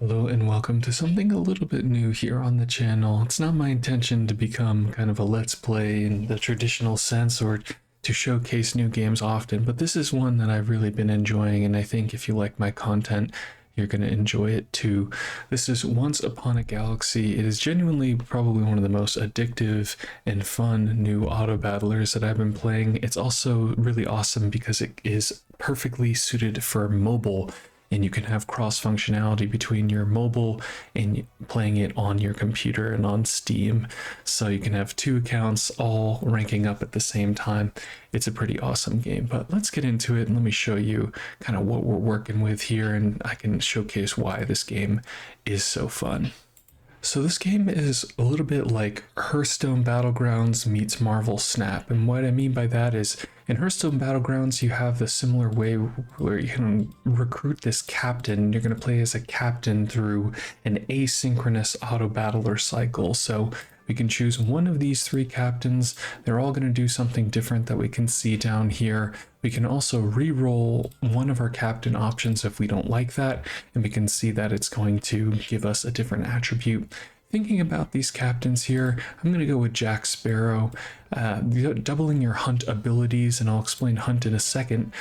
Hello and welcome to something a little bit new here on the channel. It's not my intention to become kind of a let's play in the traditional sense or to showcase new games often, but this is one that I've really been enjoying, and I think if you like my content, you're going to enjoy it too. This is Once Upon a Galaxy. It is genuinely probably one of the most addictive and fun new auto battlers that I've been playing. It's also really awesome because it is perfectly suited for mobile, and you can have cross functionality between your mobile and playing it on your computer and on Steam. So you can have two accounts all ranking up at the same time. It's a pretty awesome game, but let's get into it and let me show you kind of what we're working with here, and I can showcase why this game is so fun. So this game is a little bit like Hearthstone Battlegrounds meets Marvel Snap, and what I mean by that is in Hearthstone Battlegrounds you have the similar way where you can recruit this captain. You're going to play as a captain through an asynchronous auto battler cycle. So we can choose one of these three captains. They're all going to do something different that we can see down here. We can also re-roll one of our captain options if we don't like that, and we can see that it's going to give us a different attribute. Thinking about these captains here, I'm going to go with Jack Sparrow. Doubling your hunt abilities, and I'll explain hunt in a second,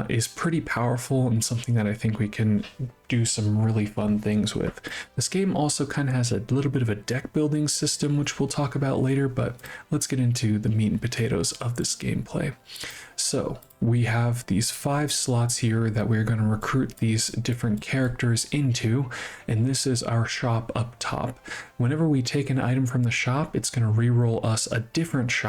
is pretty powerful and something that I think we can do some really fun things with. This game also kind of has a little bit of a deck building system, which we'll talk about later, but let's get into the meat and potatoes of this gameplay. So we have these 5 slots here that we're going to recruit these different characters into, and this is our shop up top. Whenever we take an item from the shop, it's going to re-roll us a different shop,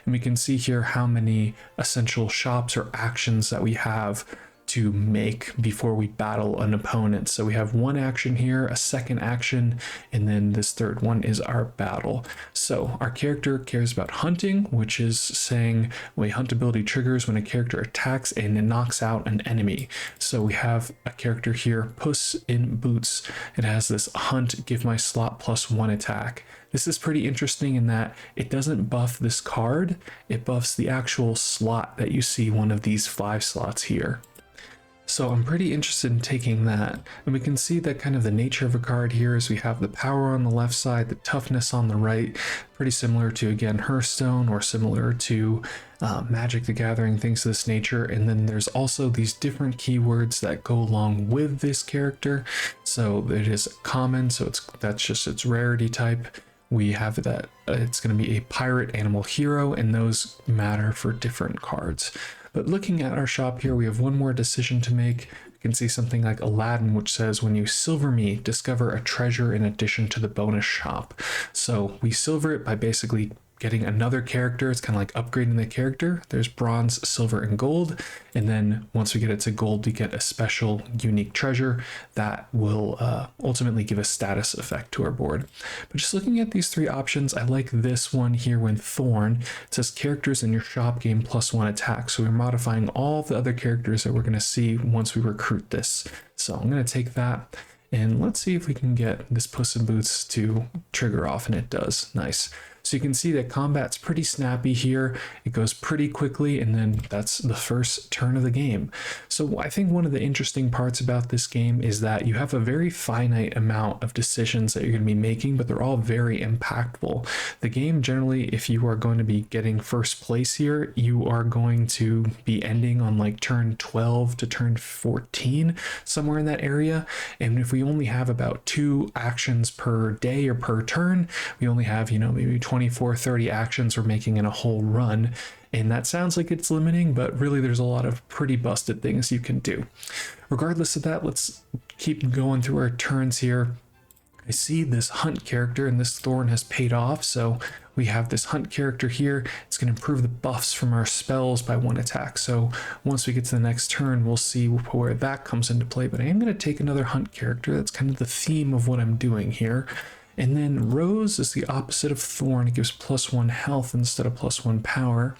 and we can see here how many essential shops or actions that we have to make before we battle an opponent. So we have one action here, a second action, and then this third one is our battle. So our character cares about hunting, which is saying when hunt ability triggers when a character attacks and it knocks out an enemy. So we have a character here, Puss in Boots. It has this hunt, give my slot +1 attack. This is pretty interesting in that it doesn't buff this card, it buffs the actual slot that you see, one of these 5 slots here. So I'm pretty interested in taking that, and we can see that kind of the nature of a card here is we have the power on the left side, the toughness on the right, pretty similar to, again, Hearthstone or similar to Magic the Gathering, things of this nature. And then there's also these different keywords that go along with this character. So it is common, so that's just its rarity type. We have that it's going to be a pirate, animal, hero, and those matter for different cards. But looking at our shop here, we have one more decision to make. You can see something like Aladdin, which says when you silver me, discover a treasure in addition to the bonus shop. So we silver it by basically getting another character. It's kind of like upgrading the character. There's bronze, silver, and gold. And then once we get it to gold, we get a special unique treasure that will ultimately give a status effect to our board. But just looking at these 3 options, I like this one here when Thorn. It says characters in your shop gain +1 attack. So we're modifying all the other characters that we're going to see once we recruit this. So I'm going to take that. And let's see if we can get this Puss in Boots to trigger off, and it does. Nice. So you can see that combat's pretty snappy here. It goes pretty quickly, and then that's the first turn of the game. So I think one of the interesting parts about this game is that you have a very finite amount of decisions that you're going to be making, but they're all very impactful. The game generally, if you are going to be getting first place here, you are going to be ending on like turn 12 to turn 14, somewhere in that area. And if we only have about 2 actions per day or per turn, we only have, maybe 24, 30 actions we're making in a whole run. And that sounds like it's limiting, but really there's a lot of pretty busted things you can do. Regardless of that, let's keep going through our turns here. I see this hunt character, and this Thorn has paid off. So we have this hunt character here. It's going to improve the buffs from our spells by 1 attack. So once we get to the next turn, we'll see where that comes into play. But I am going to take another hunt character. That's kind of the theme of what I'm doing here. And then Rose is the opposite of Thorn. It gives +1 health instead of +1 power.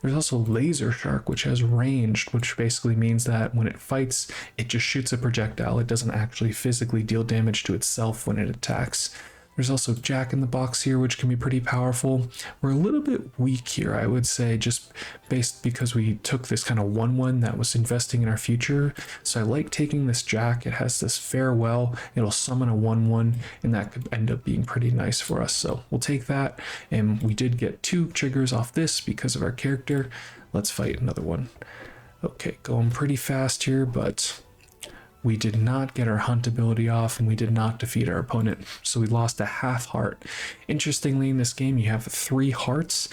There's also Laser Shark, which has ranged, which basically means that when it fights, it just shoots a projectile. It doesn't actually physically deal damage to itself when it attacks. There's also Jack in the Box here, which can be pretty powerful. We're a little bit weak here, I would say, just based because we took this kind of 1/1 that was investing in our future. So I like taking this Jack. It has this farewell. It'll summon a 1/1, and that could end up being pretty nice for us. So we'll take that. And we did get 2 triggers off this because of our character. Let's fight another one. Okay, going pretty fast here, but we did not get our hunt ability off, and we did not defeat our opponent, so we lost a half heart. Interestingly, in this game you have 3 hearts.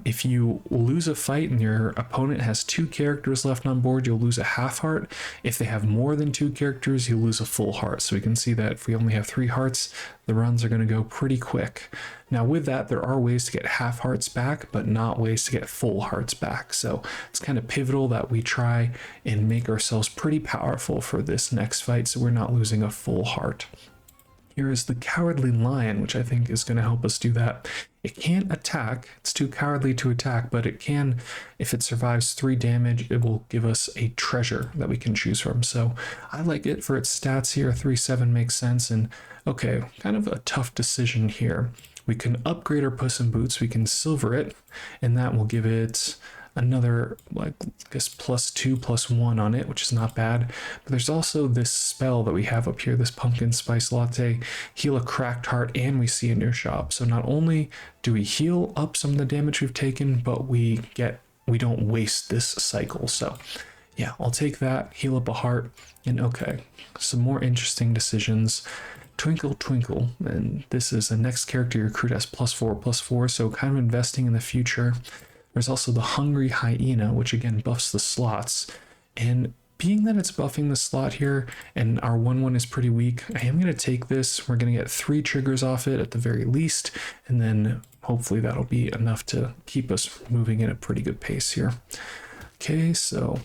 If you lose a fight and your opponent has 2 characters left on board, you'll lose a half heart. If they have more than 2 characters, you'll lose a full heart. So we can see that if we only have 3 hearts, the runs are going to go pretty quick. Now with that, there are ways to get half hearts back, but not ways to get full hearts back. So it's kind of pivotal that we try and make ourselves pretty powerful for this next fight, so we're not losing a full heart. Here is the Cowardly Lion, which I think is going to help us do that. It can't attack. It's too cowardly to attack, but it can, if it survives 3 damage, it will give us a treasure that we can choose from. So I like it for its stats here. 3/7 makes sense. And okay, kind of a tough decision here. We can upgrade our Puss in Boots. We can silver it, and that will give it another, like, I guess +2/+1 on it, which is not bad. But there's also this spell that we have up here, this pumpkin spice latte, heal a cracked heart, and we see a new shop. So not only do we heal up some of the damage we've taken, but we don't waste this cycle. So yeah, I'll take that, heal up a heart, and okay, some more interesting decisions. Twinkle Twinkle, and this is the next character you recruit as +4/+4, so kind of investing in the future. There's also the Hungry Hyena, which again buffs the slots. And being that it's buffing the slot here and our 1/1 is pretty weak, I am going to take this. We're going to get 3 triggers off it at the very least, and then hopefully that'll be enough to keep us moving at a pretty good pace here. Okay, so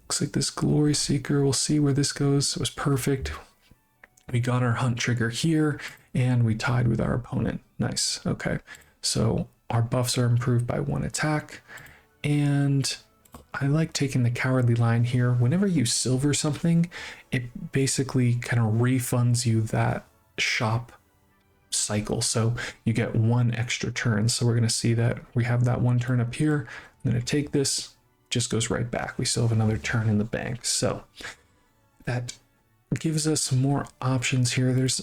looks like this Glory Seeker, we'll see where this goes. It was perfect. We got our hunt trigger here, and we tied with our opponent. Nice. Okay, so our buffs are improved by 1 attack, and I like taking the Cowardly Lion here. Whenever you silver something, it basically kind of refunds you that shop cycle, so you get 1 extra turn. So we're going to see that we have that 1 turn up here. I'm going to take this, just goes right back. We still have another turn in the bank, so that gives us some more options here. There's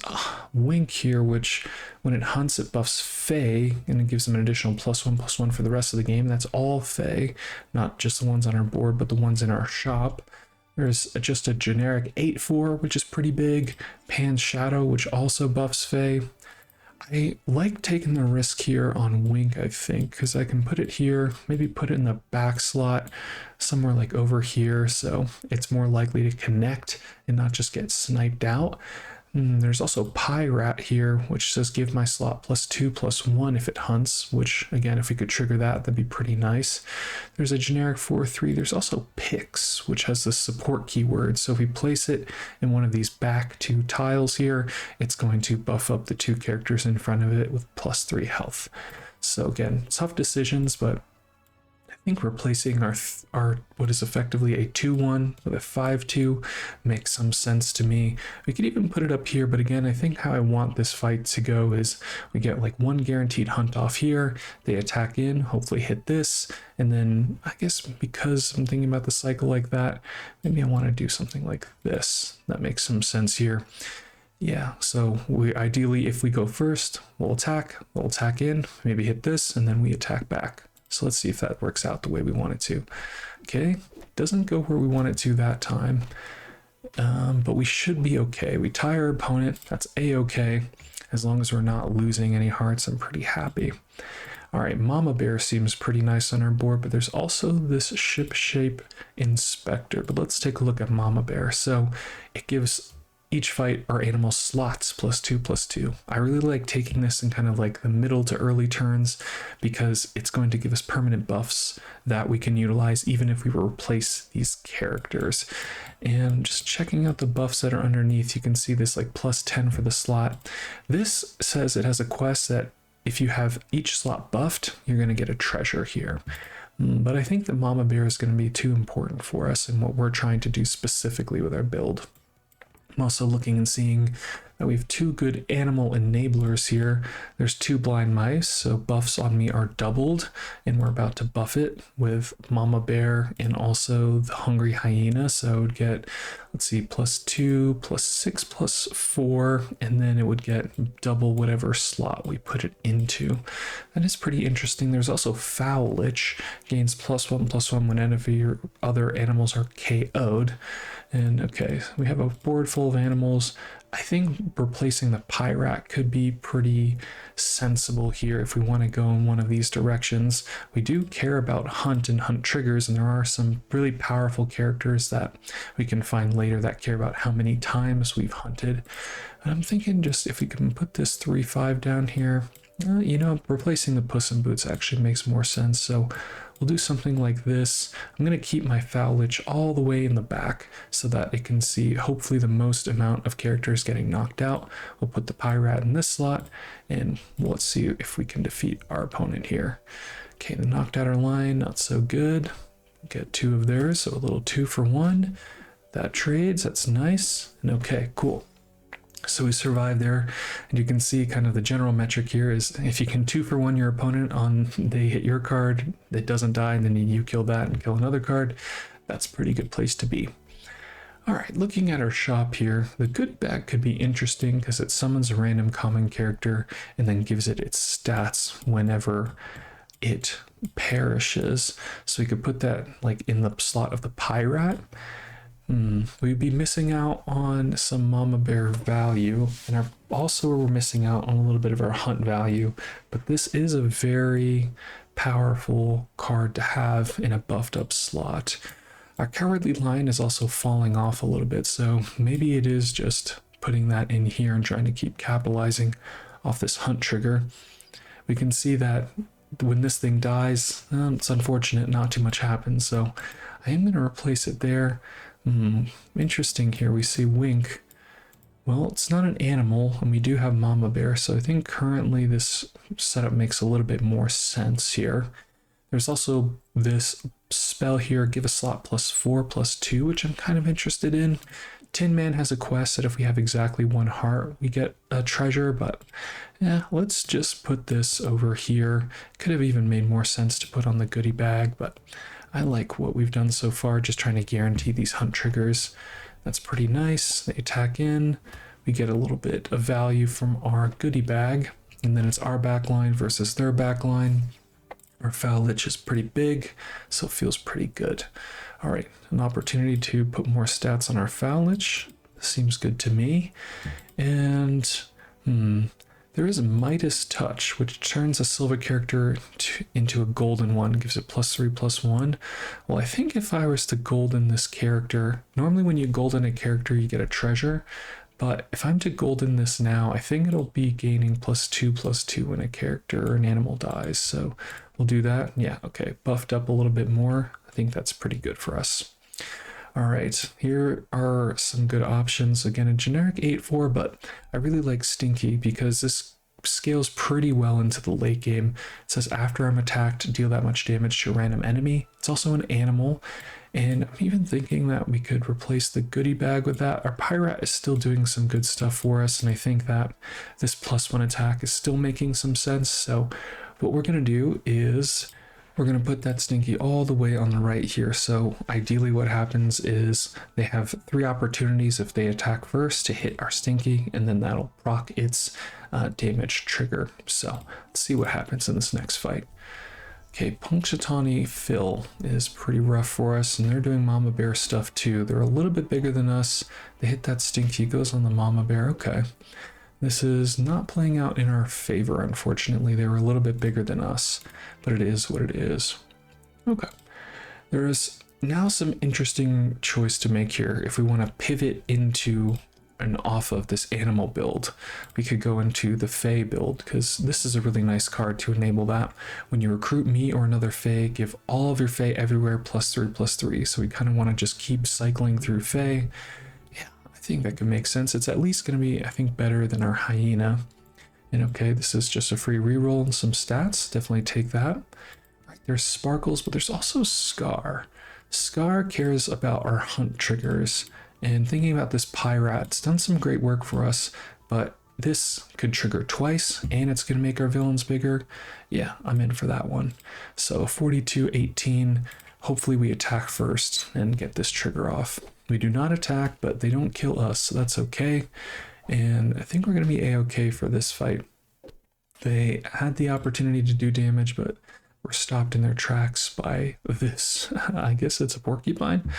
Wink here, which when it hunts, it buffs Fae, and it gives them an additional +1/+1 for the rest of the game. That's all Fae, not just the ones on our board, but the ones in our shop. There's just a generic 8/4, which is pretty big. Pan's Shadow, which also buffs Fae. I like taking the risk here on Wink, I think, because I can put it here, maybe put it in the back slot, somewhere like over here, so it's more likely to connect and not just get sniped out. There's also Pie Rat here, which says give my slot +2/+1 if it hunts, which again, if we could trigger that, that'd be pretty nice. There's a generic 4/3. There's also Pix, which has the support keyword. So if we place it in one of these back 2 tiles here, it's going to buff up the 2 characters in front of it with +3 health. So again, tough decisions, but I think replacing our what is effectively a 2/1 with a 5/2 makes some sense to me. We could even put it up here, but again, I think how I want this fight to go is we get like 1 guaranteed hunt off here, they attack in, hopefully hit this, and then I guess because I'm thinking about the cycle like that, maybe I want to do something like this. That makes some sense here. Yeah, so we ideally, if we go first, we'll attack in, maybe hit this, and then we attack back. So let's see if that works out the way we want it to. Okay, doesn't go where we want it to that time, but we should be okay. We tie our opponent, that's a-okay. As long as we're not losing any hearts, I'm pretty happy. All right, Mama Bear seems pretty nice on our board, but there's also this Ship Shape Inspector. But let's take a look at Mama Bear. So it gives each fight our animal slots +2/+2. I really like taking this in kind of like the middle to early turns because it's going to give us permanent buffs that we can utilize even if we replace these characters. And just checking out the buffs that are underneath, you can see this like +10 for the slot. This says it has a quest that if you have each slot buffed, you're going to get a treasure here. But I think the Mama Bear is going to be too important for us and what we're trying to do specifically with our build. I'm also looking and seeing We have two good animal enablers here. There's two blind mice, so buffs on me are doubled, and we're about to buff it with Mama Bear and also the Hungry Hyena. So it would get, let's see, +2, +6, +4, and then it would get double whatever slot we put it into. That is pretty interesting. There's also Foul Lich, gains +1/+1 when any of your other animals are KO'd. And okay, we have a board full of animals. I think replacing the Pyrat could be pretty sensible here if we want to go in one of these directions. We do care about hunt and hunt triggers, and there are some really powerful characters that we can find later that care about how many times we've hunted. And I'm thinking just if we can put this 3/5 down here, you know, replacing the Puss in Boots actually makes more sense. So we'll do something like this. I'm going to keep my Foul Lich all the way in the back so that it can see hopefully the most amount of characters getting knocked out. We'll put the Pyrat in this slot, and let's see if we can defeat our opponent here. Okay, the knocked out our line, not so good. Get two of theirs, so a little 2-for-1. That trades, that's nice. And okay, cool. So we survived there, and you can see kind of the general metric here is if you can 2-for-1 your opponent on they hit your card, it doesn't die, and then you kill that and kill another card, that's a pretty good place to be. All right, looking at our shop here, the good bag could be interesting because it summons a random common character and then gives it its stats whenever it perishes. So we could put that like in the slot of the Pyrat. We'd be missing out on some Mama Bear value, and also we're missing out on a little bit of our hunt value, but this is a very powerful card to have in a buffed up slot. Our Cowardly Lion is also falling off a little bit, so maybe it is just putting that in here and trying to keep capitalizing off this hunt trigger. We can see that when this thing dies, it's unfortunate, not too much happens, so I am going to replace it there. Interesting here, we see Wink. Well, it's not an animal, and we do have Mama Bear, so I think currently this setup makes a little bit more sense here. There's also this spell here, give a slot +4/+2, which I'm kind of interested in. Tin Man has a quest that if we have exactly 1 heart, we get a treasure, but yeah, let's just put this over here. Could have even made more sense to put on the goodie bag, but I like what we've done so far, just trying to guarantee these hunt triggers. That's pretty nice. They attack in, we get a little bit of value from our goodie bag, and then it's our backline versus their backline. Our Foul Lich is pretty big, so it feels pretty good. All right, an opportunity to put more stats on our Foul Lich. Seems good to me. And there is a Midas Touch, which turns a silver character into a golden one, gives it +3/+1. Well, I think if I was to golden this character, normally when you golden a character, you get a treasure. But if I'm to golden this now, I think it'll be gaining +2/+2 when a character or an animal dies. So we'll do that. Yeah, okay, buffed up a little bit more. I think that's pretty good for us. All right, here are some good options. Again, a generic 8/4, but I really like Stinky because this scales pretty well into the late game. It says after I'm attacked, deal that much damage to a random enemy. It's also an animal, and I'm even thinking that we could replace the goodie bag with that. Our Pyrat is still doing some good stuff for us, and I think that this +1 attack is still making some sense. So what we're going to do is we're going to put that Stinky all the way on the right here. So ideally what happens is they have 3 opportunities if they attack first to hit our Stinky, and then that'll proc its damage trigger. So let's see what happens in this next fight. Okay, Punxsutawney Phil is pretty rough for us, and they're doing Mama Bear stuff too. They're a little bit bigger than us. They hit that Stinky, goes on the Mama Bear. Okay. This is not playing out in our favor, unfortunately. They were a little bit bigger than us, but it is what it is. Okay. There is now some interesting choice to make here. If we want to pivot into and off of this animal build, we could go into the Fae build, because this is a really nice card to enable that. When you recruit me or another Fae, give all of your Fae everywhere +3/+3. So we kind of want to just keep cycling through Fae. I think that could make sense. It's at least going to be, I think, better than our Hyena. And okay, this is just a free reroll and some stats. Definitely take that. Right, there's Sparkles, but there's also Scar. Scar cares about our hunt triggers, And thinking about this Pyrat, it's done some great work for us, but this could trigger twice and it's going to make our villains bigger. Yeah, I'm in for that one. So 42-18, hopefully we attack first and get this trigger off. We do not attack, but they don't kill us, so that's okay. And I think we're going to be a-okay for this fight. They had the opportunity to do damage, but were stopped in their tracks by this. I guess it's a porcupine.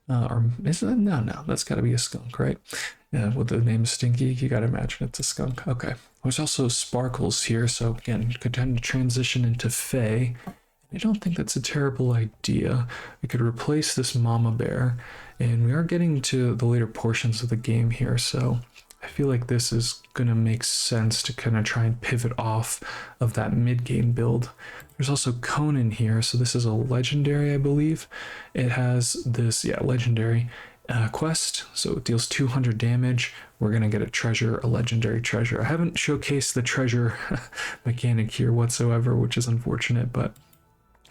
Or is it? No, that's got to be a skunk, right? Yeah, with the name Stinky, you got to imagine it's a skunk. Okay. There's also sparkles here, so again, could tend to transition into Fae. I don't think that's a terrible idea. We could replace this mama bear, and we are getting to the later portions of the game here, so I feel like this is going to make sense to kind of try and pivot off of that mid-game build. There's also Conan here, so this is a legendary, I believe. It has this, legendary quest, so it deals 200 damage. We're going to get a treasure, a legendary treasure. I haven't showcased the treasure mechanic here whatsoever, which is unfortunate, but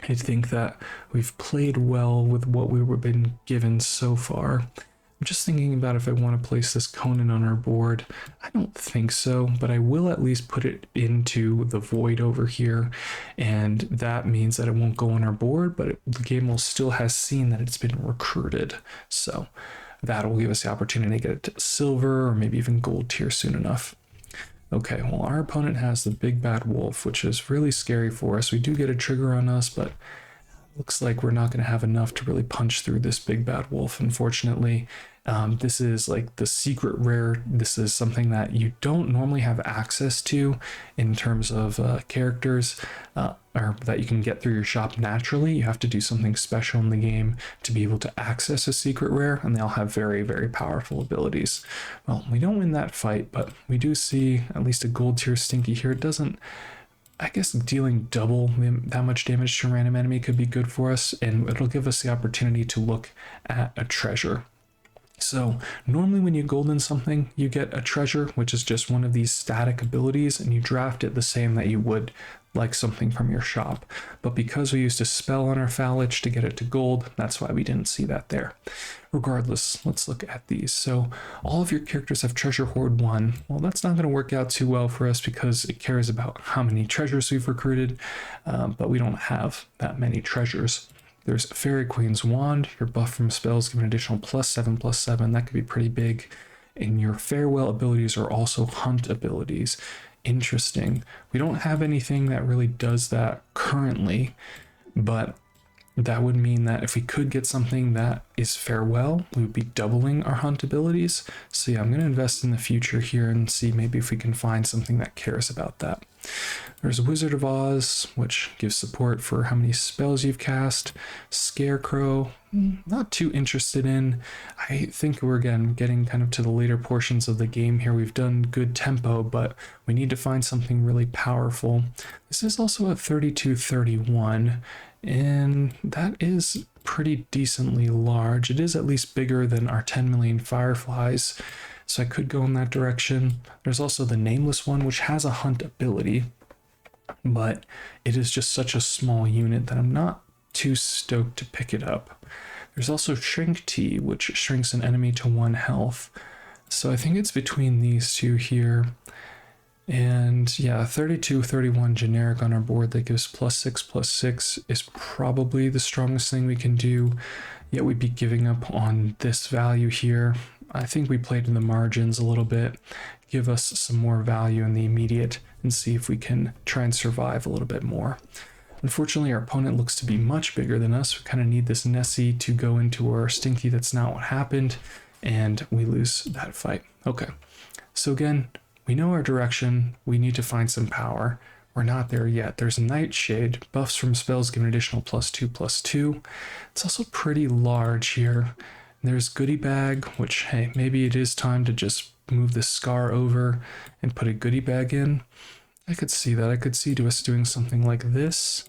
I think that we've played well with what we've been given so far. I'm just thinking about if I want to place this Conan on our board. I don't think so, but I will at least put it into the void over here, and that means that it won't go on our board, but the game will still has seen that it's been recruited. So that will give us the opportunity to get it to silver or maybe even gold tier soon enough. Okay, well, our opponent has the big bad wolf, which is really scary for us. We do get a trigger on us, but looks like we're not going to have enough to really punch through this big bad wolf, unfortunately. This is like the secret rare. This is something that you don't normally have access to in terms of characters, or that you can get through your shop naturally. You have to do something special in the game to be able to access a secret rare, and they all have very, very powerful abilities. Well, we don't win that fight, but we do see at least a gold tier Stinky here. It doesn't, I guess dealing double that much damage to a random enemy could be good for us, and it'll give us the opportunity to look at a treasure. So normally when you golden something, you get a treasure, which is just one of these static abilities, and you draft it the same that you would like something from your shop. But because we used a spell on our Phallich to get it to gold, that's why we didn't see that there. Regardless, let's look at these. So all of your characters have treasure hoard 1. Well, that's not going to work out too well for us because it cares about how many treasures we've recruited, but we don't have that many treasures. There's Fairy Queen's Wand. Your buff from spells give an additional +7/+7. That could be pretty big. And your Farewell abilities are also hunt abilities. Interesting. We don't have anything that really does that currently, but that would mean that if we could get something that is Farewell, we would be doubling our hunt abilities. So yeah, I'm going to invest in the future here and see maybe if we can find something that cares about that. There's Wizard of Oz, which gives support for how many spells you've cast. Scarecrow, not too interested in. I think we're again getting kind of to the later portions of the game here. We've done good tempo, but we need to find something really powerful. This is also a 32-31, and that is pretty decently large. It is at least bigger than our 10 million fireflies, so I could go in that direction. There's also the Nameless one, which has a hunt ability, but it is just such a small unit that I'm not too stoked to pick it up. There's also Shrink Tea, which shrinks an enemy to 1 health. So I think it's between these two here. And yeah, 32-31 generic on our board that gives +6/+6 is probably the strongest thing we can do. Yet we'd be giving up on this value here. I think we played in the margins a little bit, give us some more value in the immediate, and see if we can try and survive a little bit more. Unfortunately, our opponent looks to be much bigger than us. We kind of need this Nessie to go into our Stinky. That's not what happened, and we lose that fight. Okay, so again, we know our direction. We need to find some power. We're not there yet. There's Nightshade. Buffs from spells give an additional +2/+2. It's also pretty large here. There's Goodie Bag, which, hey, maybe it is time to just move the Scar over and put a Goodie Bag in. I could see that. I could see us doing something like this.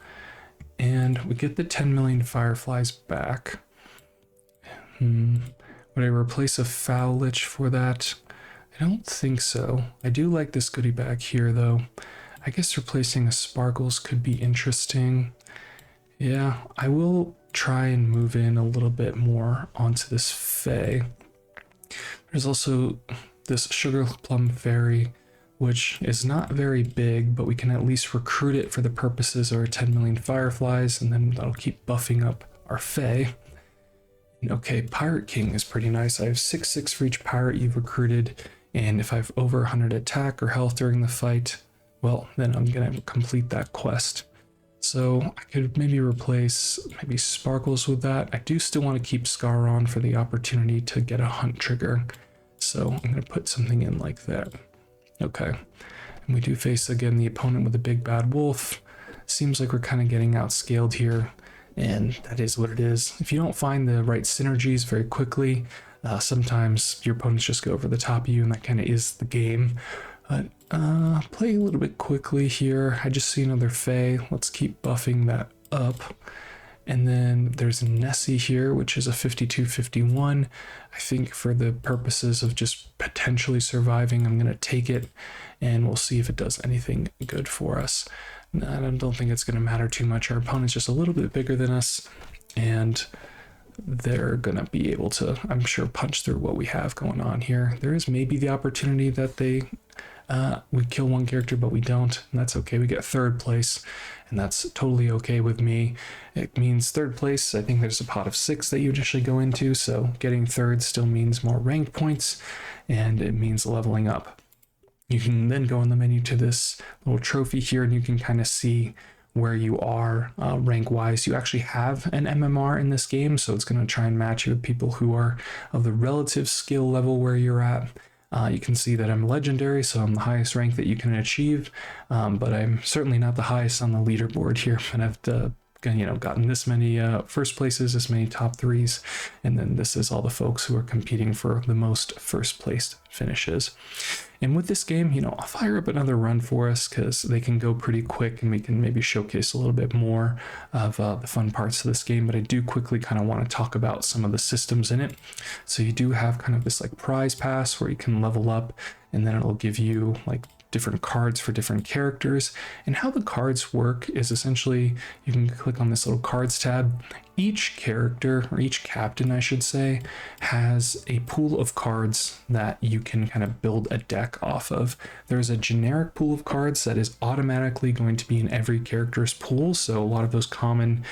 And we get the 10 million fireflies back. Would I replace a Phallich for that? I don't think so. I do like this Goodie Bag here, though. I guess replacing a Sparkles could be interesting. Yeah, I will try and move in a little bit more onto this Fae. There's also this Sugar Plum Fairy, which is not very big, but we can at least recruit it for the purposes of our 10 million Fireflies, and then that'll keep buffing up our Fae. Okay, Pirate King is pretty nice. I have 6/6 for each pirate you've recruited, and if I have over 100 attack or health during the fight, well, then I'm gonna complete that quest. So I could maybe replace maybe Sparkles with that. I do still want to keep Scar on for the opportunity to get a hunt trigger. So I'm gonna put something in like that. Okay, and we do face again the opponent with a big bad wolf. Seems like we're kind of getting outscaled here, and that is what it is. If you don't find the right synergies very quickly, sometimes your opponents just go over the top of you, and that kind of is the game. But play a little bit quickly here. I just see another Fae. Let's keep buffing that up. And then there's Nessie here, which is a 52/51. I think for the purposes of just potentially surviving, I'm going to take it, and we'll see if it does anything good for us. I don't think it's going to matter too much. Our opponent's just a little bit bigger than us, and they're going to be able to, I'm sure, punch through what we have going on here. There is maybe the opportunity that we kill one character, but we don't, and that's okay. We get third place, and that's totally okay with me. It means third place. I think there's a pot of 6 that you initially go into, so getting third still means more ranked points, and it means leveling up. You can then go in the menu to this little trophy here, and you can kind of see where you are rank wise. You actually have an MMR in this game, so it's going to try and match you with people who are of the relative skill level where you're at. You can see that I'm legendary, so I'm the highest rank that you can achieve, but I'm certainly not the highest on the leaderboard here, and I've gotten this many first places, this many top 3s, and then this is all the folks who are competing for the most first place finishes. And with this game, I'll fire up another run for us because they can go pretty quick, and we can maybe showcase a little bit more of the fun parts of this game. But I do quickly kind of want to talk about some of the systems in it. So you do have kind of this like prize pass where you can level up, and then it'll give you like different cards for different characters. And how the cards work is essentially you can click on this little cards tab. Each character, or each captain I should say, has a pool of cards that you can kind of build a deck off of. There's a generic pool of cards that is automatically going to be in every character's pool, so a lot of those common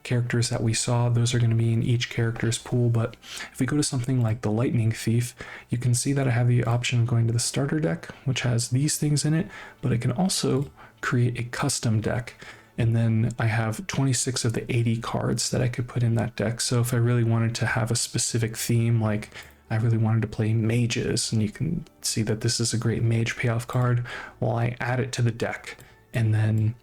characters that we saw, those are going to be in each character's pool. But if we go to something like the Lightning Thief, you can see that I have the option of going to the starter deck, which has these things in it, but I can also create a custom deck. And then I have 26 of the 80 cards that I could put in that deck. So if I really wanted to have a specific theme, like I really wanted to play mages, and you can see that this is a great mage payoff card, well, I add it to the deck, and then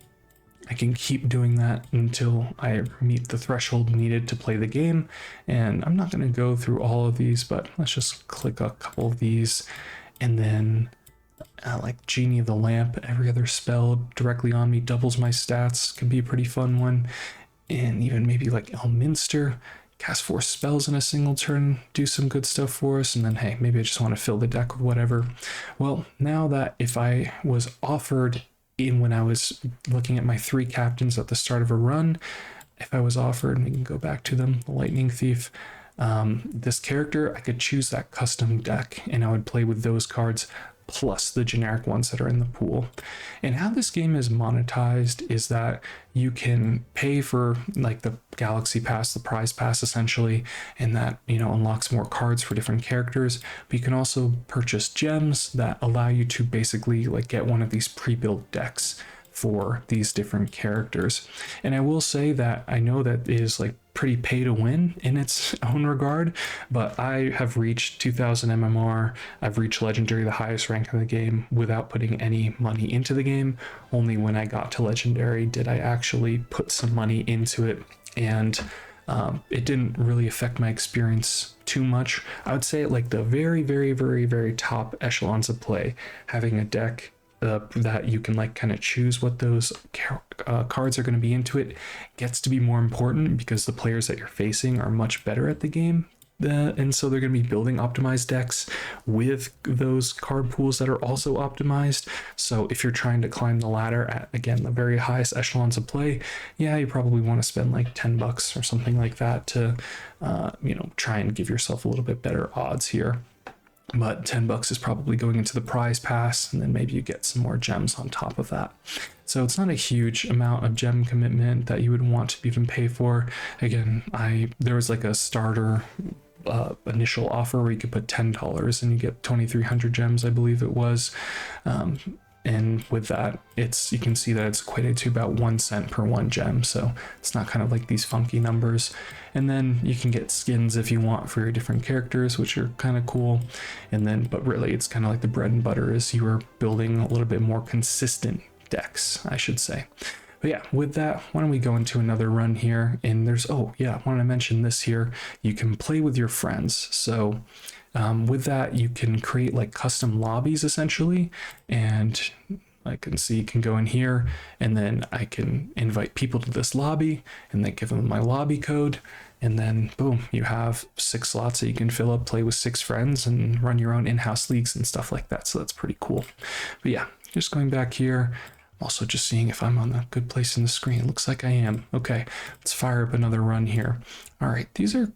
I can keep doing that until I meet the threshold needed to play the game. And I'm not going to go through all of these, but let's just click a couple of these. And then like Genie of the Lamp, every other spell directly on me doubles my stats, can be a pretty fun one. And even maybe like Elminster, cast 4 spells in a single turn, do some good stuff for us. And then, hey, maybe I just want to fill the deck with whatever. Well, now that if I was offered when I was looking at my 3 captains at the start of a run, if I was offered, we can go back to them, the Lightning Thief, this character, I could choose that custom deck, and I would play with those cards plus the generic ones that are in the pool. And how this game is monetized is that you can pay for like the Galaxy Pass, the prize pass essentially, and that unlocks more cards for different characters. But you can also purchase gems that allow you to basically like get one of these pre-built decks for these different characters. And I will say that I know that it is like pretty pay to win in its own regard, but I have reached 2000 MMR. I've reached legendary, the highest rank in the game, without putting any money into the game. Only when I got to legendary did I actually put some money into it, and it didn't really affect my experience too much. I would say at like the very, very, very, very top echelons of play, having a deck that you can like kind of choose what those cards are going to be into it gets to be more important, because the players that you're facing are much better at the game, and so they're going to be building optimized decks with those card pools that are also optimized. So if you're trying to climb the ladder at, again, the very highest echelons of play, yeah, you probably want to spend like $10 or something like that to try and give yourself a little bit better odds here. but 10 bucks is probably going into the prize pass, and then maybe you get some more gems on top of that. So it's not a huge amount of gem commitment that you would want to even pay for. Again, there was like a starter initial offer where you could put $10 and you get 2,300 gems, I believe it was. And with that, you can see that it's equated to about 1 cent per 1 gem. So it's not kind of like these funky numbers. And then you can get skins if you want for your different characters, which are kind of cool. And then, but really it's kind of like the bread and butter is you are building a little bit more consistent decks, I should say. But yeah, with that, why don't we go into another run here? And oh yeah, I want to mention this here. You can play with your friends. So with that, you can create like custom lobbies essentially. And I can see you can go in here and then I can invite people to this lobby and then give them my lobby code. And then boom, you have 6 slots that you can fill up, play with 6 friends and run your own in-house leagues and stuff like that. So that's pretty cool. But yeah, just going back here. Also just seeing if I'm on a good place in the screen. It looks like I am. Okay, let's fire up another run here. All right, these are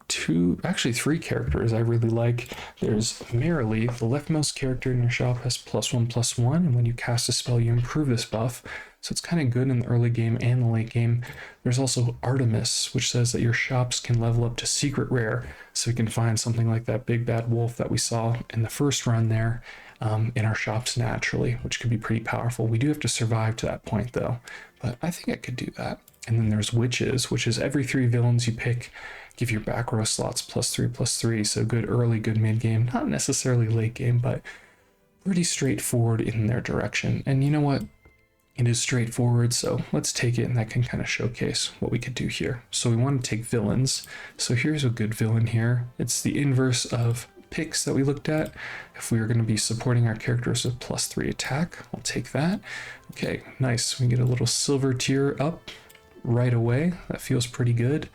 actually 3 characters I really like. There's Merrily, the leftmost character in your shop has +1/+1, and when you cast a spell, you improve this buff. So it's kind of good in the early game and the late game. There's also Artemis, which says that your shops can level up to secret rare. So we can find something like that big bad wolf that we saw in the first run there. In our shops naturally, which could be pretty powerful. We do have to survive to that point though, but I think I could do that. And then there's Witches, which is every 3 villains you pick, give your back row slots +3/+3. So good early, good mid game, not necessarily late game, but pretty straightforward in their direction. And you know what? It is straightforward, so let's take it and that can kind of showcase what we could do here. So we want to take villains. So here's a good villain here. It's the inverse of picks that we looked at. If we were going to be supporting our characters with +3 attack, I'll take that. Okay, nice. We get a little silver tier up right away. That feels pretty good.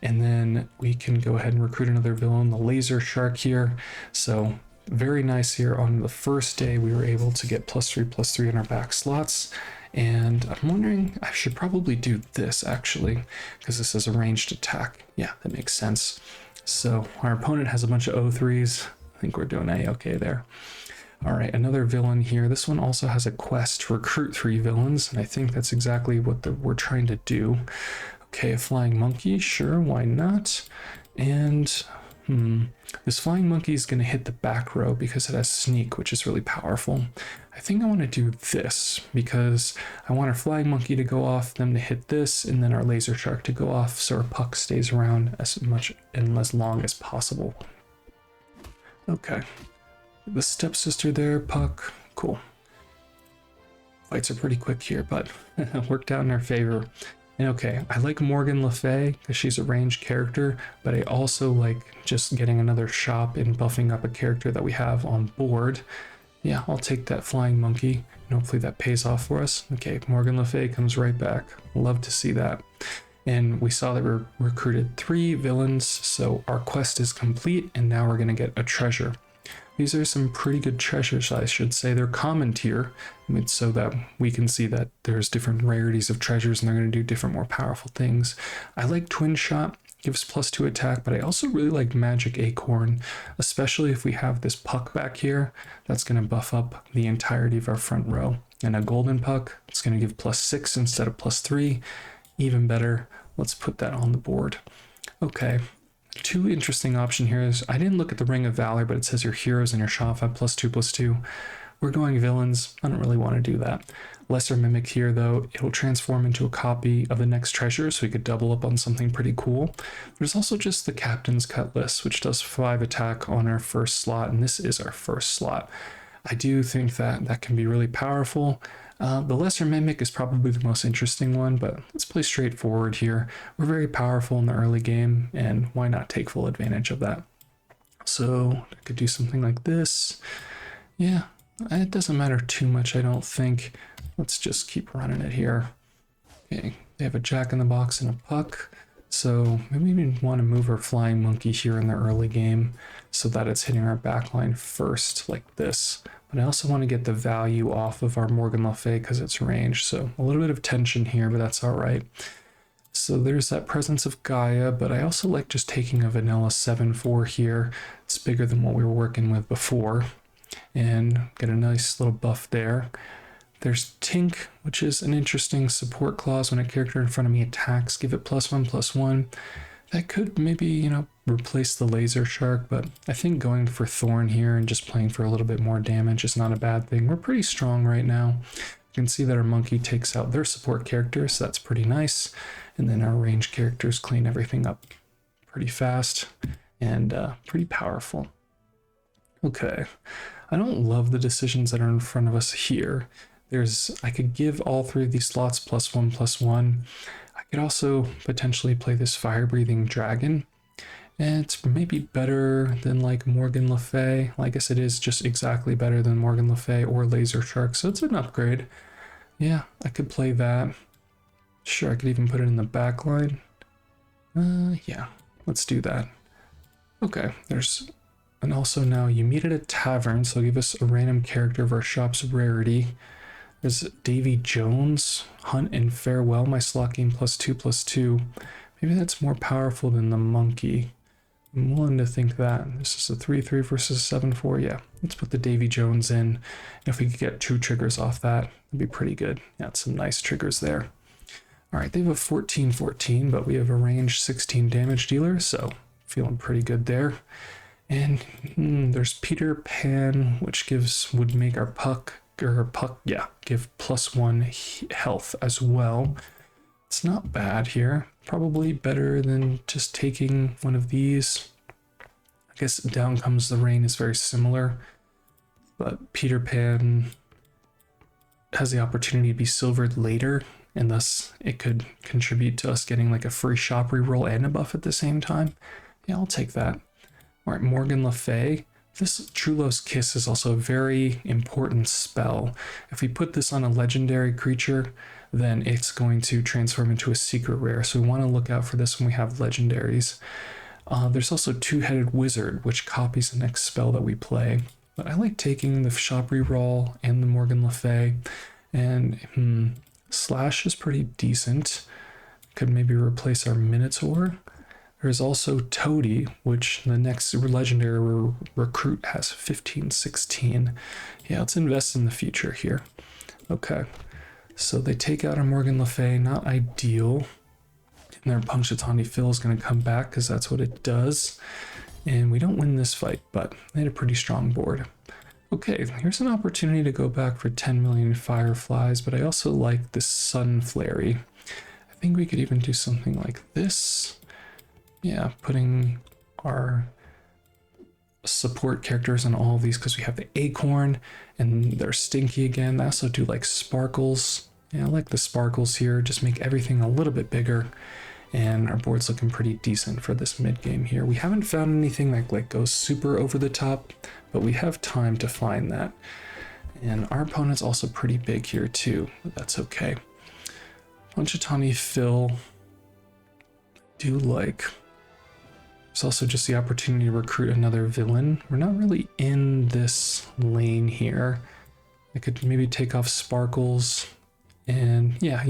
And then we can go ahead and recruit another villain, the laser shark here. So very nice here. On the first day, we were able to get +3/+3 in our back slots. And I'm wondering, I should probably do this actually, because this is a ranged attack. Yeah, that makes sense. So our opponent has a bunch of O3s. I think we're doing A-okay there. All right, another villain here. This one also has a quest to recruit 3 villains, and I think that's exactly what we're trying to do. Okay, a flying monkey, sure, why not? And this flying monkey is going to hit the back row because it has sneak, which is really powerful. I think I want to do this because I want our flying monkey to go off, them to hit this, and then our laser shark to go off so our puck stays around as much and as long as possible. Okay. The stepsister there, puck, cool. Fights are pretty quick here, but worked out in our favor. And okay, I like Morgan Le Fay because she's a ranged character, but I also like just getting another shop and buffing up a character that we have on board. Yeah, I'll take that flying monkey, and hopefully that pays off for us. Okay, Morgan Le Fay comes right back. Love to see that. And we saw that we recruited 3 villains, so our quest is complete, and now we're going to get a treasure. These are some pretty good treasures, I should say. They're common tier, so that we can see that there's different rarities of treasures and they're going to do different, more powerful things. I like Twin Shot, gives +2 attack, but I also really like Magic Acorn, especially if we have this puck back here. That's going to buff up the entirety of our front row. And a golden puck, it's going to give +6 instead of +3. Even better. Let's put that on the board. Okay. 2 interesting option here is I didn't look at the Ring of Valor, but it says your heroes in your shop have +2/+2. We're going villains. I don't really want to do that. Lesser Mimic here, though, it'll transform into a copy of the next treasure, so we could double up on something pretty cool. There's also just the Captain's Cutlass, which does 5 attack on our first slot, and this is our first slot. I do think that that can be really powerful. The Lesser Mimic is probably the most interesting one, but let's play straightforward here. We're very powerful in the early game, and why not take full advantage of that? So I could do something like this. Yeah, it doesn't matter too much, I don't think. Let's just keep running it here. Okay, they have a Jack-in-the-Box and a puck. So maybe we want to move our flying monkey here in the early game so that it's hitting our backline first, like this. But I also want to get the value off of our Morgan Le Fay because it's ranged. So a little bit of tension here, but that's all right. So there's that presence of Gaia, but I also like just taking a vanilla 7/4 here. It's bigger than what we were working with before, and get a nice little buff there. There's Tink, which is an interesting support clause. When a character in front of me attacks, give it +1/+1. That could maybe, replace the laser shark, but I think going for Thorn here and just playing for a little bit more damage is not a bad thing. We're pretty strong right now. You can see that our monkey takes out their support characters, so that's pretty nice. And then our range characters clean everything up pretty fast and pretty powerful. Okay, I don't love the decisions that are in front of us here. I could give all three of these slots +1/+1. I could also potentially play this fire-breathing dragon. And it's maybe better than like Morgan Le Fay. I guess it is just exactly better than Morgan Le Fay or Laser Shark, so it's an upgrade. Yeah, I could play that. Sure, I could even put it in the back line. Yeah, let's do that. Okay, and also now you meet at a tavern, so give us a random character of our shop's rarity. There's Davy Jones, Hunt and Farewell, my slot game +2/+2. Maybe that's more powerful than the monkey. I'm willing to think that. This is a 3/3 versus a 7/4. Yeah, let's put the Davy Jones in. And if we could get 2 triggers off that, it'd be pretty good. Yeah, some nice triggers there. All right, they have a 14/14, but we have a range 16 damage dealer, so feeling pretty good there. And there's Peter Pan, which would make our puck, give +1 health as well. It's not bad here. Probably better than just taking one of these. I guess Down Comes the Rain is very similar, but Peter Pan has the opportunity to be silvered later, and thus it could contribute to us getting like a free shop reroll and a buff at the same time. Yeah, I'll take that. All right, Morgan Le Fay. This True Love's Kiss is also a very important spell. If we put this on a legendary creature, then it's going to transform into a secret rare. So we want to look out for this when we have legendaries. There's also Two-Headed Wizard, which copies the next spell that we play. But I like taking the shop reroll and the Morgan Le Fay. And Slash is pretty decent. Could maybe replace our Minotaur. There's also Toady, which the next legendary recruit has 15/16. Yeah, let's invest in the future here. Okay, so they take out a Morgan Le Fay, not ideal. And their Punxsutawney Phil is going to come back because that's what it does. And we don't win this fight, but they had a pretty strong board. Okay, here's an opportunity to go back for 10 million Fireflies, but I also like this Sun Flary. I think we could even do something like this. Yeah, putting our support characters on all of these because we have the Acorn and they're stinky again. I also do like Sparkles. Yeah, I like the Sparkles here. Just make everything a little bit bigger. And our board's looking pretty decent for this mid game here. We haven't found anything that goes super over the top, but we have time to find that. And our opponent's also pretty big here too, but that's okay. Punxsutawney Phil. Do like. There's also just the opportunity to recruit another villain. We're not really in this lane here. I could maybe take off Sparkles. And yeah,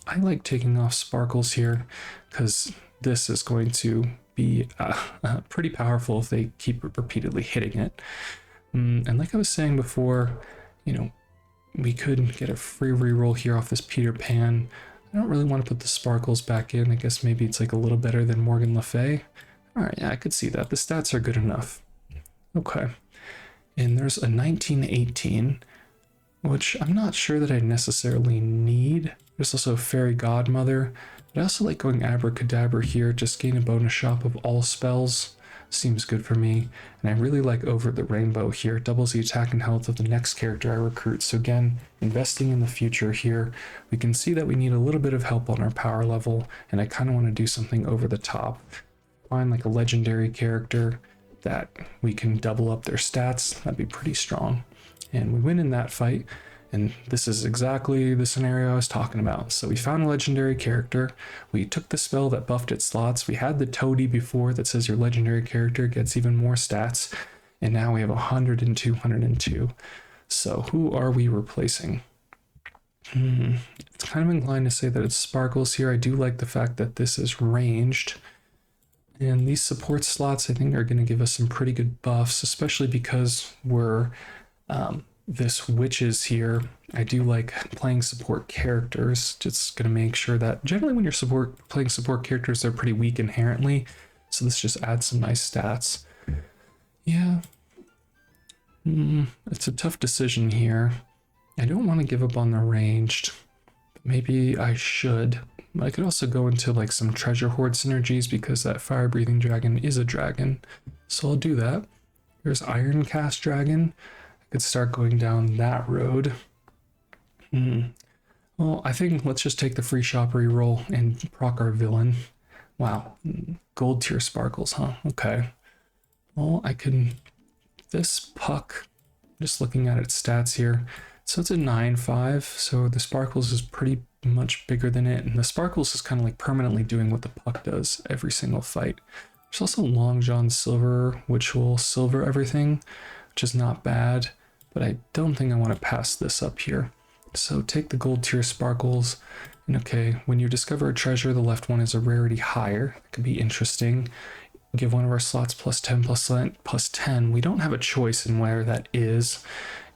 I like taking off Sparkles here because this is going to be pretty powerful if they keep repeatedly hitting it. And like I was saying before, we could get a free reroll here off this Peter Pan. I don't really want to put the Sparkles back in. I guess maybe it's like a little better than Morgan Le Fay. All right, yeah, I could see that. The stats are good enough. Okay. And there's a 1918, which I'm not sure that I necessarily need. There's also a Fairy Godmother. But I also like going Abracadabra here. Just gain a bonus shop of all spells. Seems good for me. And I really like Over the Rainbow here. Doubles the attack and health of the next character I recruit. So again, investing in the future here. We can see that we need a little bit of help on our power level. And I kind of want to do something over the top. Find like a legendary character that we can double up their stats. That'd be pretty strong. And we win in that fight. And this is exactly the scenario I was talking about. So we found a legendary character. We took the spell that buffed its slots. We had the Toady before that says your legendary character gets even more stats. And now we have 100 and 202. So who are we replacing? It's kind of inclined to say that it's sparkles here. I do like the fact that this is ranged. And these support slots, I think, are going to give us some pretty good buffs, especially because we're this witches here. I do like playing support characters. Just going to make sure that generally when you're playing support characters, they're pretty weak inherently. So this just adds some nice stats. Yeah. It's a tough decision here. I don't want to give up on the ranged. But maybe I should. I could also go into like some treasure hoard synergies because that fire breathing dragon is a dragon. So I'll do that. There's iron cast dragon. I could start going down that road. Well, I think let's just take the free shop reroll and proc our villain. Wow. Gold tier sparkles, huh? Okay. Well, I can... This puck, just looking at its stats here. So it's a 9/5, so the sparkles is pretty much bigger than it, and the sparkles is kind of like permanently doing what the puck does every single fight. There's also Long John Silver, which will silver everything, which is not bad, but I don't think I want to pass this up here. So take the gold tier sparkles, and okay, when you discover a treasure, the left one is a rarity higher. That could be interesting. Give one of our slots plus 10 plus 10. We don't have a choice in where that is,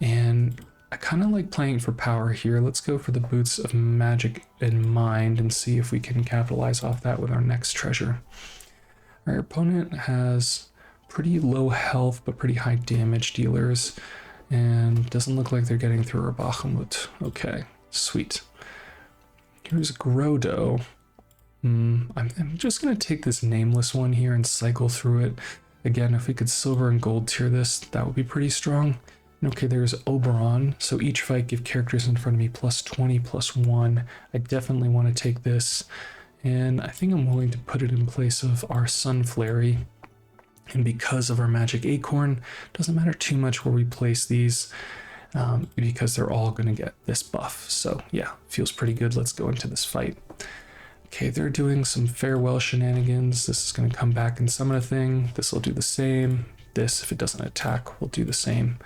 and I kind of like playing for power here. Let's go for the Boots of Magic in Mind and see if we can capitalize off that with our next treasure. Our opponent has pretty low health but pretty high damage dealers, and doesn't look like they're getting through our Bahamut. Okay, sweet. Here's Grodo. I'm just going to take this nameless one here and cycle through it. Again, if we could silver and gold tier this, that would be pretty strong. Okay, there's Oberon. So each fight give characters in front of me plus 20 plus 1. I definitely want to take this. And I think I'm willing to put it in place of our Sunflary. And because of our Magic Acorn, doesn't matter too much where we place these, because they're all going to get this buff. So yeah, feels pretty good. Let's go into this fight. Okay, they're doing some farewell shenanigans. This is going to come back and summon a thing. This will do the same. This, if it doesn't attack, will do the same.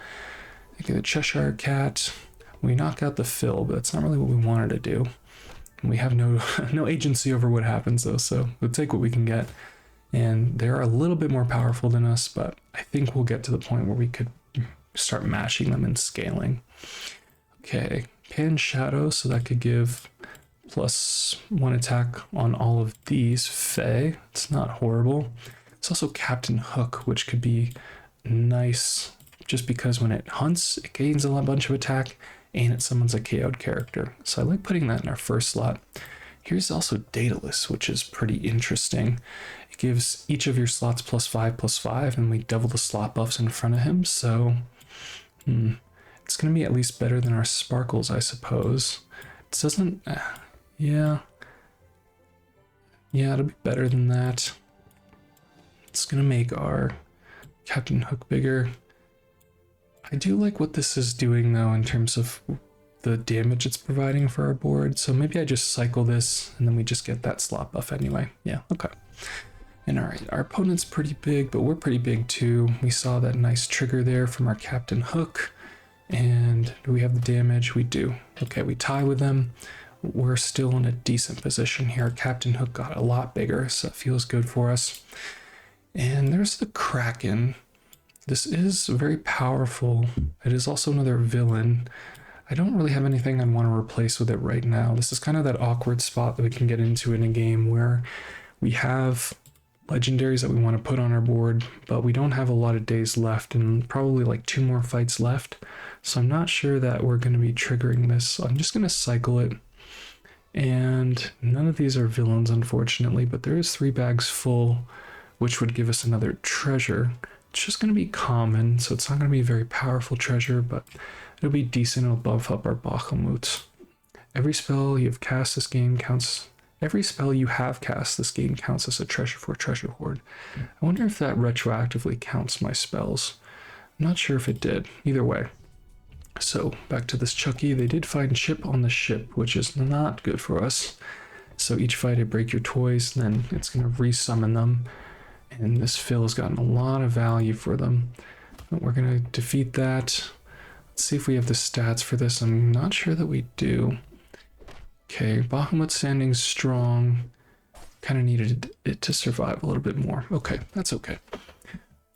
Okay, the Cheshire Cat. We knock out the Phil, but that's not really what we wanted to do. We have no agency over what happens though, so we'll take what we can get. And they're a little bit more powerful than us, but I think we'll get to the point where we could start mashing them and scaling. Okay, Pan Shadow, so that could give plus 1 attack on all of these Fae. It's not horrible. It's also Captain Hook, which could be nice just because when it hunts, it gains a bunch of attack and it summons a KO'd character. So I like putting that in our first slot. Here's also Daedalus, which is pretty interesting. It gives each of your slots plus 5, and we double the slot buffs in front of him. So it's going to be at least better than our sparkles, I suppose. It doesn't... Yeah, it'll be better than that. It's gonna make our Captain Hook bigger. I do like what this is doing though in terms of the damage it's providing for our board. So maybe I just cycle this and then we just get that slot buff anyway. Yeah, okay. And all right, our opponent's pretty big, but we're pretty big too. We saw that nice trigger there from our Captain Hook. And do we have the damage? We do. Okay, we tie with them. We're still in a decent position here. Captain Hook got a lot bigger, so it feels good for us. And there's the Kraken. This is very powerful. It is also another villain. I don't really have anything I want to replace with it right now. This is kind of that awkward spot that we can get into in a game where we have legendaries that we want to put on our board, but we don't have a lot of days left and probably like 2 more fights left. So I'm not sure that we're going to be triggering this. So I'm just going to cycle it. And none of these are villains, unfortunately, but there is 3 bags full, which would give us another treasure. It's just going to be common, so it's not going to be a very powerful treasure, but it'll be decent. It'll buff up our Bahamut. Every spell you have cast this game counts. Every spell you have cast this game counts as a treasure for treasure hoard. I wonder if that retroactively counts my spells. I'm not sure if it did. Either way. So back to this Chucky. They did find Chip on the ship, which is not good for us. So each fight I break your toys, then it's going to resummon them. And this Phil has gotten a lot of value for them. But we're going to defeat that. Let's see if we have the stats for this. I'm not sure that we do. Okay, Bahamut standing strong. Kind of needed it to survive a little bit more. Okay, that's okay.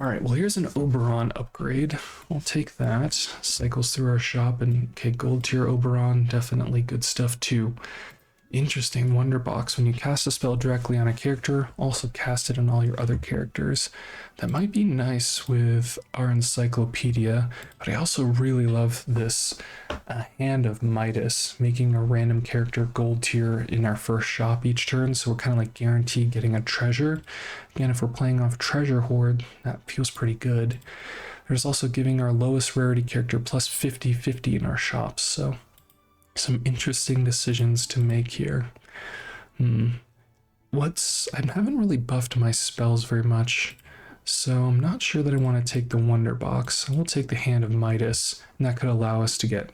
All right, well, here's an Oberon upgrade. I'll take that. Cycles through our shop, and okay, gold tier Oberon, definitely good stuff too. Interesting Wonder Box. When you cast a spell directly on a character, also cast it on all your other characters. That might be nice with our encyclopedia, but I also really love this Hand of Midas, making a random character gold tier in our first shop each turn, so we're kind of like guaranteed getting a treasure. Again, if we're playing off Treasure Hoard, that feels pretty good. There's also giving our lowest rarity character plus 50/50 in our shops, so some interesting decisions to make here. I haven't really buffed my spells very much, so I'm not sure that I want to take the Wonder Box. I will take the Hand of Midas, and that could allow us to get, I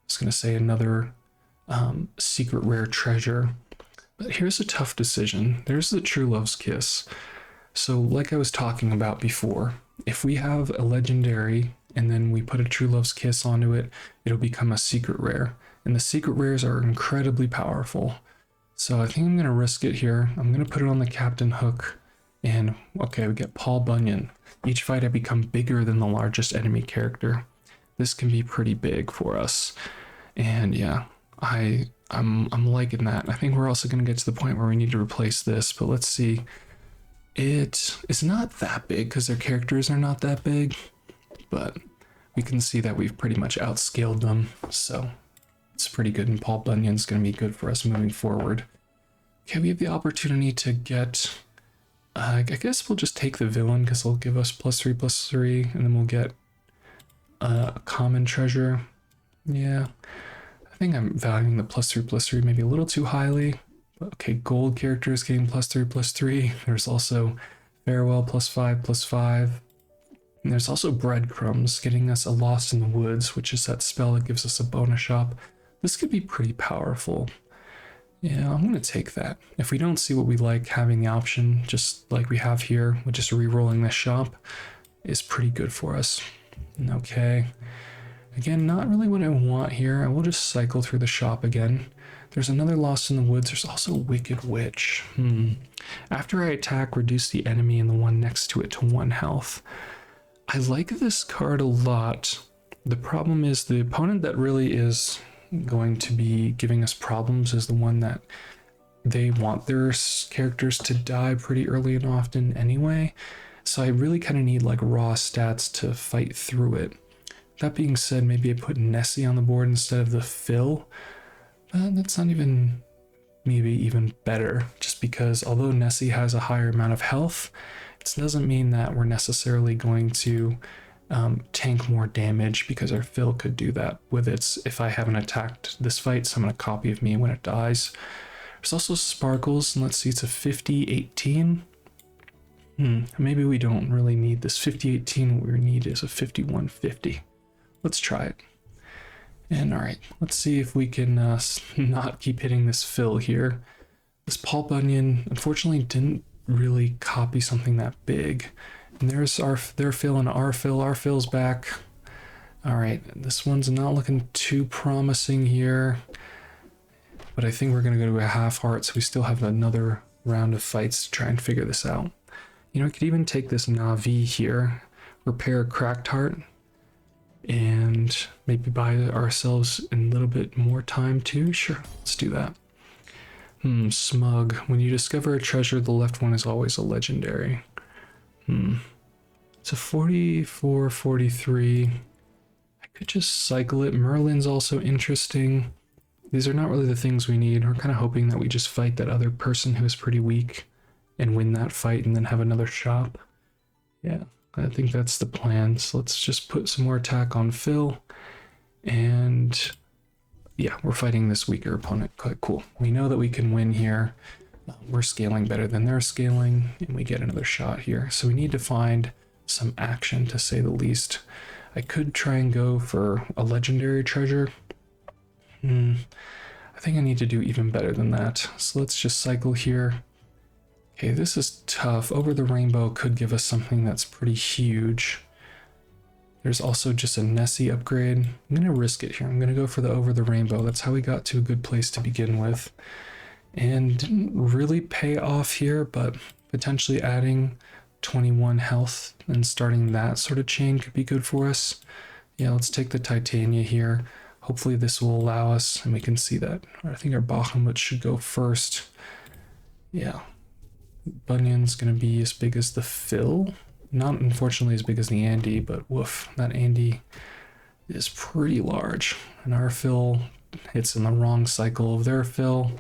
was going to say, another secret rare treasure. But here's a tough decision. There's the True Love's Kiss. So like I was talking about before, if we have a legendary and then we put a True Love's Kiss onto it, it'll become a secret rare. And the secret rares are incredibly powerful. So I think I'm going to risk it here. I'm going to put it on the Captain Hook. And okay, we get Paul Bunyan. Each fight I become bigger than the largest enemy character. This can be pretty big for us. And yeah, I'm liking that. I think we're also going to get to the point where we need to replace this, but let's see. It is not that big because their characters are not that big, but we can see that we've pretty much outscaled them. So it's pretty good, and Paul Bunyan's going to be good for us moving forward. Okay, we have the opportunity to get, I guess we'll just take the villain because they'll give us +3/+3, and then we'll get a common treasure. Yeah, I think I'm valuing the +3/+3 maybe a little too highly. But okay, gold characters getting +3/+3. There's also Farewell +5/+5. And there's also Breadcrumbs getting us a Lost in the Woods, which is that spell that gives us a bonus shop. This could be pretty powerful. Yeah, I'm going to take that. If we don't see what we like, having the option, just like we have here, with just re-rolling this shop, is pretty good for us. Okay. Again, not really what I want here. I will just cycle through the shop again. There's another Lost in the Woods. There's also Wicked Witch. After I attack, reduce the enemy and the one next to it to 1 health. I like this card a lot. The problem is the opponent that really is going to be giving us problems is the one that they want their characters to die pretty early and often anyway. So I really kind of need like raw stats to fight through it. That being said, maybe I put Nessie on the board instead of the Phil. That's not even maybe even better, just because although Nessie has a higher amount of health, it doesn't mean that we're necessarily going to tank more damage, because our Phil could do that with its, if I haven't attacked this fight, summon a copy of me when it dies. There's also Sparkles, and let's see, it's a 50/18. Maybe we don't really need this 50/18. What we need is a 51/50. Let's try it. And all right, let's see if we can not keep hitting this Phil here. This Paul Bunyan, unfortunately, didn't really copy something that big. And there's their Phil and our Phil. Our Phil's back. All right, this one's not looking too promising here. But I think we're going to go to a half heart, so we still have another round of fights to try and figure this out. You know, I could even take this Na'vi here, repair a cracked heart, and maybe buy ourselves a little bit more time too. Sure, let's do that. Smug. When you discover a treasure, the left one is always a legendary. It's a 44/43. I could just cycle it. Merlin's also interesting. These are not really the things we need. We're kind of hoping that we just fight that other person who is pretty weak and win that fight and then have another shop. Yeah, I think that's the plan. So let's just put some more attack on Phil. And yeah, we're fighting this weaker opponent. Quite cool. We know that we can win here. We're scaling better than they're scaling, and we get another shot here. So we need to find some action, to say the least. I could try and go for a legendary treasure. I think I need to do even better than that. So let's just cycle here. Okay, this is tough. Over the Rainbow could give us something that's pretty huge. There's also just a Nessie upgrade. I'm going to risk it here. I'm going to go for the Over the Rainbow. That's how we got to a good place to begin with. And didn't really pay off here, but potentially adding 21 health and starting that sort of chain could be good for us. Yeah, let's take the Titania here. Hopefully this will allow us, and we can see that. I think our Bahamut should go first. Yeah. Bunyan's going to be as big as the Phil. Not unfortunately as big as the Andy, but woof, that Andy is pretty large. And our Phil hits in the wrong cycle of their Phil.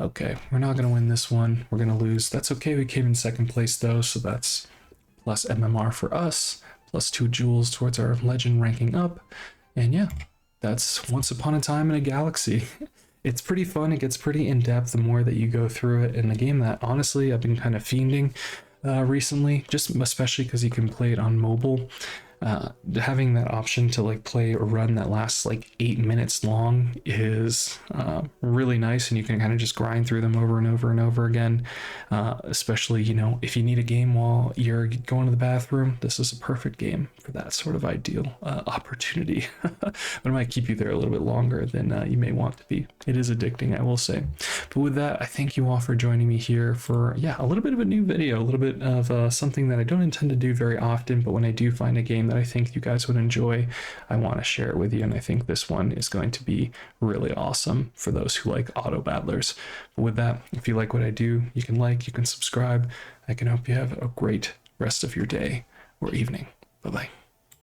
Okay, we're not going to win this one. We're going to lose. That's okay. We came in second place though, so that's plus MMR for us, plus 2 jewels towards our legend ranking up. And yeah, that's Once Upon a Time in a Galaxy. It's pretty fun. It gets pretty in-depth the more that you go through it in the game that honestly I've been kind of fiending recently, just especially because you can play it on mobile. Having that option to like play a run that lasts like 8 minutes long is really nice, and you can kind of just grind through them over and over and over again. Especially, you know, if you need a game while you're going to the bathroom, this is a perfect game for that sort of ideal opportunity. But it might keep you there a little bit longer than you may want to be. It is addicting, I will say. But with that, I thank you all for joining me here for, yeah, a little bit of a new video, a little bit of something that I don't intend to do very often, but when I do find a game that I think you guys would enjoy, I want to share it with you, and I think this one is going to be really awesome for those who like auto battlers. But with that, if you like what I do, you can like, you can subscribe. I can hope you have a great rest of your day or evening. Bye-bye.